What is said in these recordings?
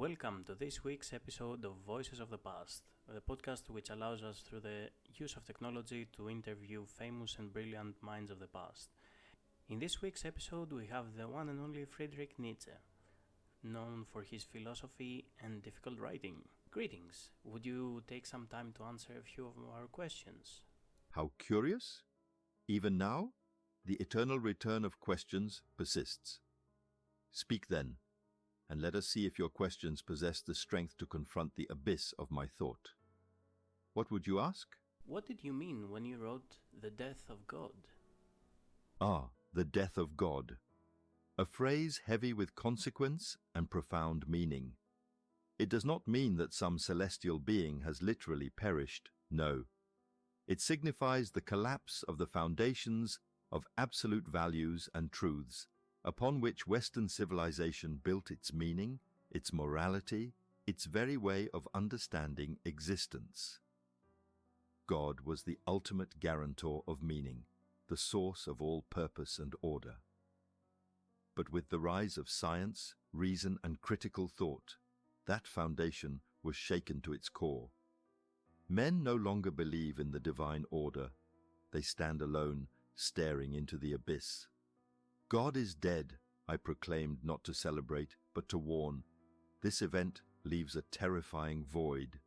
Welcome to this week's episode of Voices of the Past, the podcast which allows us, through the use of technology, to interview famous and brilliant minds of the past. In this week's episode, we have the one and only Friedrich Nietzsche, known for his philosophy and difficult writing. Greetings. Would you take some time to answer a few of our questions? How curious? Even now, the eternal return of questions persists. Speak then, and let us see if your questions possess the strength to confront the abyss of my thought. What would you ask? What did you mean when you wrote the death of God? The death of God. A phrase heavy with consequence and profound meaning. It does not mean that some celestial being has literally perished, no. It signifies the collapse of the foundations of absolute values and truths upon which Western civilization built its meaning, its morality, its very way of understanding existence. God was the ultimate guarantor of meaning, the source of all purpose and order. But with the rise of science, reason, and critical thought, that foundation was shaken to its core. Men no longer believe in the divine order. They stand alone, staring into the abyss. God is dead, I proclaimed, not to celebrate, but to warn. This event leaves a terrifying void.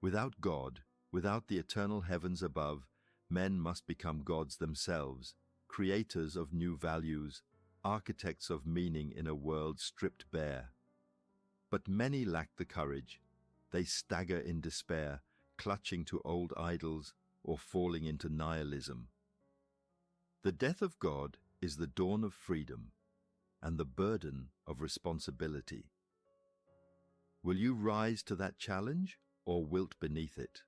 Without God, without the eternal heavens above, men must become gods themselves, creators of new values, architects of meaning in a world stripped bare. But many lack the courage. They stagger in despair, clutching to old idols or falling into nihilism. The death of God is the dawn of freedom and the burden of responsibility. Will you rise to that challenge or wilt beneath it?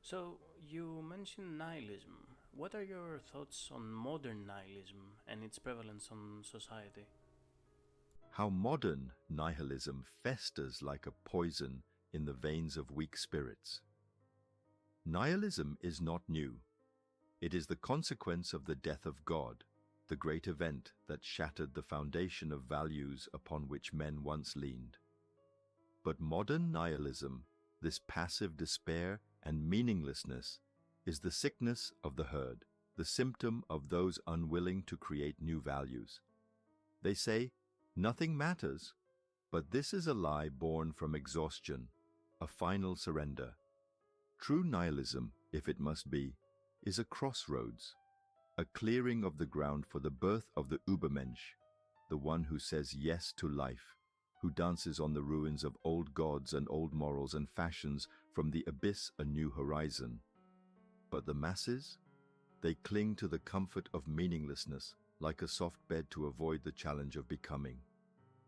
So, you mentioned nihilism. What are your thoughts on modern nihilism and its prevalence on society? How modern nihilism festers like a poison in the veins of weak spirits. Nihilism is not new. It is the consequence of the death of God, the great event that shattered the foundation of values upon which men once leaned. But modern nihilism, this passive despair and meaninglessness, is the sickness of the herd, the symptom of those unwilling to create new values. They say, nothing matters, but this is a lie born from exhaustion, a final surrender. True nihilism, if it must be, is a crossroads, a clearing of the ground for the birth of the Übermensch, the one who says yes to life, who dances on the ruins of old gods and old morals and fashions from the abyss a new horizon. But the masses? They cling to the comfort of meaninglessness like a soft bed to avoid the challenge of becoming.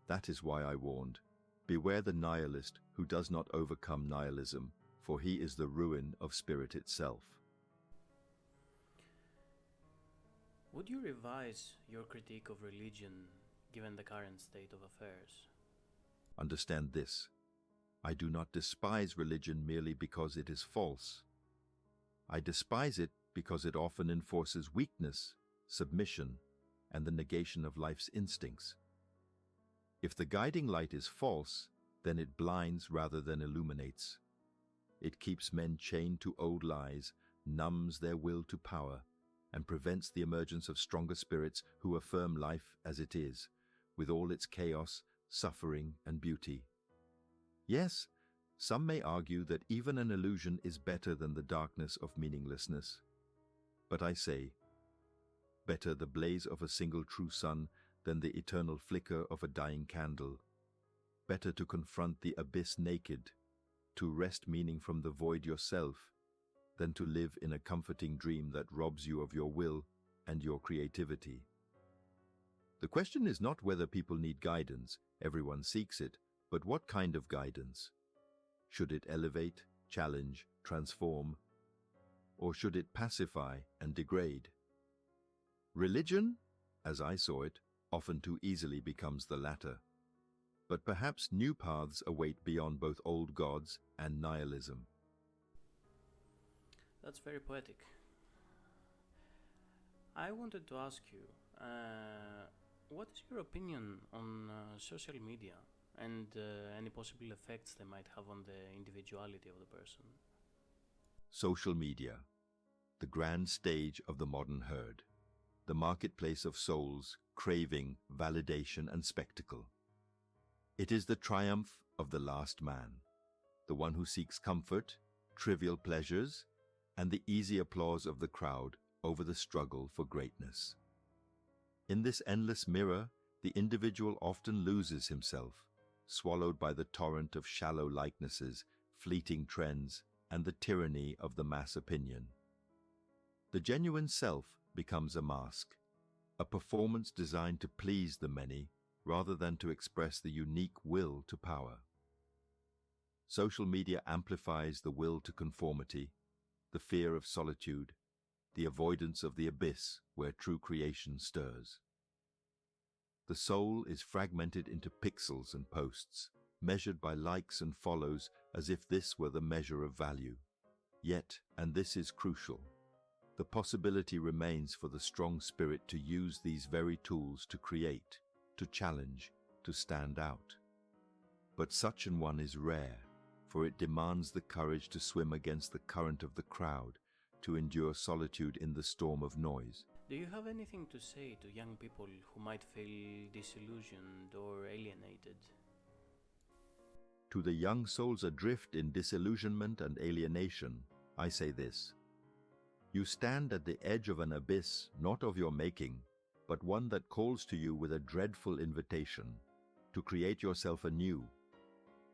That is why I warned, beware the nihilist who does not overcome nihilism, for he is the ruin of spirit itself. Would you revise your critique of religion given the current state of affairs? Understand this. I do not despise religion merely because it is false. I despise it because it often enforces weakness, submission, and the negation of life's instincts. If the guiding light is false, then it blinds rather than illuminates. It keeps men chained to old lies, numbs their will to power, and prevents the emergence of stronger spirits who affirm life as it is, with all its chaos, suffering, and beauty. Yes, some may argue that even an illusion is better than the darkness of meaninglessness. But I say, better the blaze of a single true sun than the eternal flicker of a dying candle. Better to confront the abyss naked, to wrest meaning from the void yourself, than to live in a comforting dream that robs you of your will and your creativity. The question is not whether people need guidance, everyone seeks it, but what kind of guidance? Should it elevate, challenge, transform, or should it pacify and degrade? Religion, as I saw it, often too easily becomes the latter. But perhaps new paths await beyond both old gods and nihilism. That's very poetic. I wanted to ask you, What is your opinion on social media and any possible effects they might have on the individuality of the person? Social media, the grand stage of the modern herd, the marketplace of souls craving validation and spectacle. It is the triumph of the last man, the one who seeks comfort, trivial pleasures, and the easy applause of the crowd over the struggle for greatness. In this endless mirror, the individual often loses himself, swallowed by the torrent of shallow likenesses, fleeting trends, and the tyranny of the mass opinion. The genuine self becomes a mask, a performance designed to please the many rather than to express the unique will to power. Social media amplifies the will to conformity, the fear of solitude, the avoidance of the abyss where true creation stirs. The soul is fragmented into pixels and posts, measured by likes and follows as if this were the measure of value. Yet, and this is crucial, the possibility remains for the strong spirit to use these very tools to create, to challenge, to stand out. But such an one is rare, for it demands the courage to swim against the current of the crowd, to endure solitude in the storm of noise. Do you have anything to say to young people who might feel disillusioned or alienated? To the young souls adrift in disillusionment and alienation, I say this: you stand at the edge of an abyss not of your making, but one that calls to you with a dreadful invitation to create yourself anew.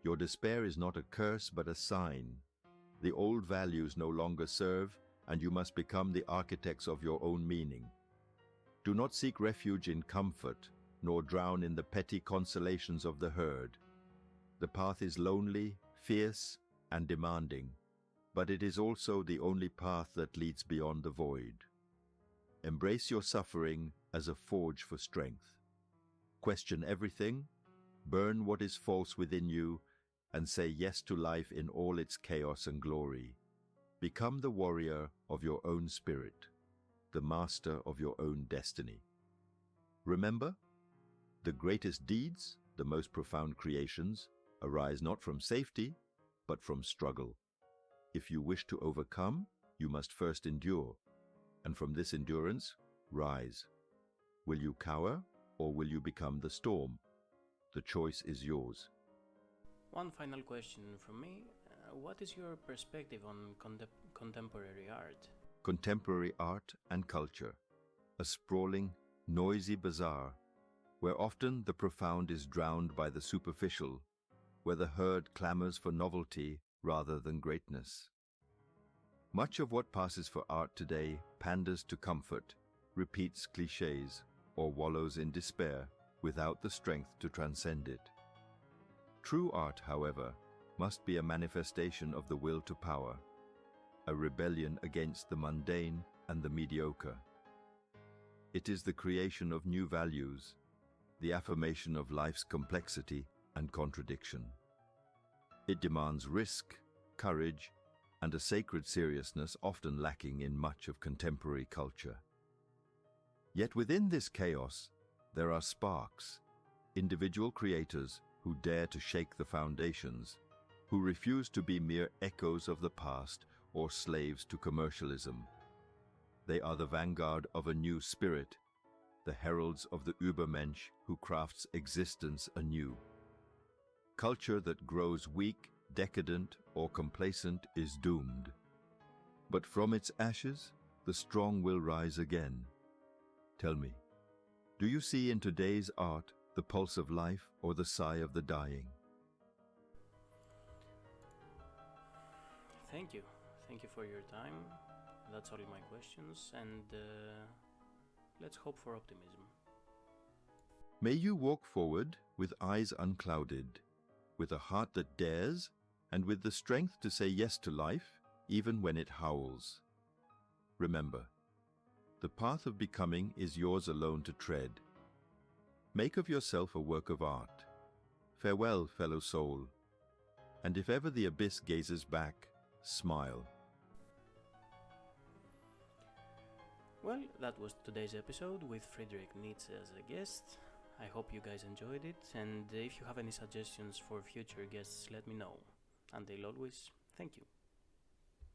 Your despair is not a curse but a sign. The old values no longer serve, and you must become the architects of your own meaning. Do not seek refuge in comfort, nor drown in the petty consolations of the herd. The path is lonely, fierce, and demanding, but it is also the only path that leads beyond the void. Embrace your suffering as a forge for strength. Question everything, burn what is false within you, and say yes to life in all its chaos and glory. Become the warrior of your own spirit, the master of your own destiny. Remember, the greatest deeds, the most profound creations, arise not from safety, but from struggle. If you wish to overcome, you must first endure, and from this endurance, rise. Will you cower, or will you become the storm? The choice is yours. One final question from me. What is your perspective on contemporary art? Contemporary art and culture, a sprawling, noisy bazaar, where often the profound is drowned by the superficial, where the herd clamors for novelty rather than greatness. Much of what passes for art today panders to comfort, repeats clichés, or wallows in despair without the strength to transcend it. True art, however, must be a manifestation of the will to power, a rebellion against the mundane and the mediocre. It is the creation of new values, the affirmation of life's complexity and contradiction. It demands risk, courage, and a sacred seriousness often lacking in much of contemporary culture. Yet within this chaos, there are sparks, individual creators who dare to shake the foundations, who refuse to be mere echoes of the past or slaves to commercialism. They are the vanguard of a new spirit, the heralds of the Übermensch who crafts existence anew. Culture that grows weak, decadent, or complacent is doomed. But from its ashes, the strong will rise again. Tell me, do you see in today's art the pulse of life or the sigh of the dying? Thank you. Thank you for your time. That's all my questions, and let's hope for optimism. May you walk forward with eyes unclouded, with a heart that dares, and with the strength to say yes to life, even when it howls. Remember, the path of becoming is yours alone to tread. Make of yourself a work of art. Farewell, fellow soul, and if ever the abyss gazes back, smile. Well, that was today's episode with Friedrich Nietzsche as a guest. I hope you guys enjoyed it, and if you have any suggestions for future guests, let me know. Until always, thank you.